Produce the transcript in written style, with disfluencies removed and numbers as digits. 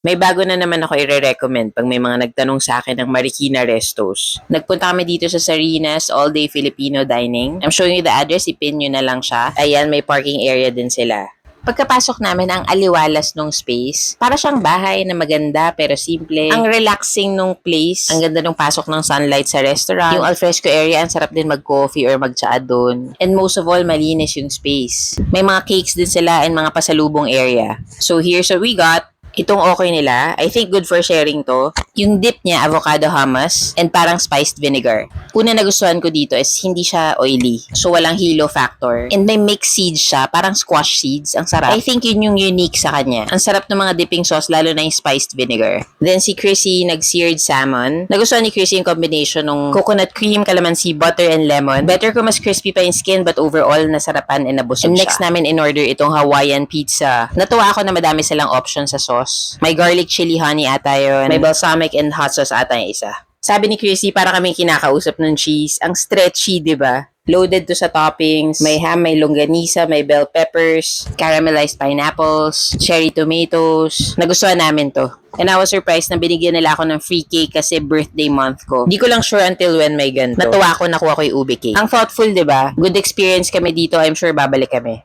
May bago na naman ako i-recommend pag may mga nagtanong sa akin ng Marikina Restos. Nagpunta kami dito sa Sarina's All Day Filipino Dining. I'm showing you the address, ipin nyo na lang siya. Ayan, may parking area din sila. Pagkapasok namin, ang aliwalas nung space, para siyang bahay na maganda pero simple. Ang relaxing nung place. Ang ganda nung pasok ng sunlight sa restaurant. Yung alfresco area, ang sarap din mag-coffee or mag-tsaa doon. And most of all, malinis yung space. May mga cakes din sila and mga pasalubong area. So here's what we got. Itong okay nila. I think good for sharing to. Yung dip niya, avocado hummus and parang spiced vinegar. Una nagustuhan ko dito is hindi siya oily. So walang hilo factor. And may mixed seeds siya, parang squash seeds. Ang sarap. I think yun yung unique sa kanya. Ang sarap ng mga dipping sauce, lalo na yung spiced vinegar. Then si Chrissy, nag-seared salmon. Nagustuhan ni Chrissy yung combination ng coconut cream, calamansi, butter, and lemon. Better kung mas crispy pa yung skin, but overall, nasarapan and nabusog siya. And next namin in order itong Hawaiian pizza. Natuwa ako na madami silang options sa sauce. May garlic chili honey ata yun. May balsamic and hot sauce ata yung isa. Sabi ni Chrissy, para kaming kinakausap ng cheese. Ang stretchy, di ba? Loaded to sa toppings. May ham, may longganisa, may bell peppers, caramelized pineapples, cherry tomatoes. Nagustuhan namin to. And I was surprised na binigyan nila ako ng free cake kasi birthday month ko. Di ko lang sure until when may ganito. Natuwa ako, nakuha ko yung ube cake. Ang thoughtful, di ba? Good experience kami dito. I'm sure babalik kami.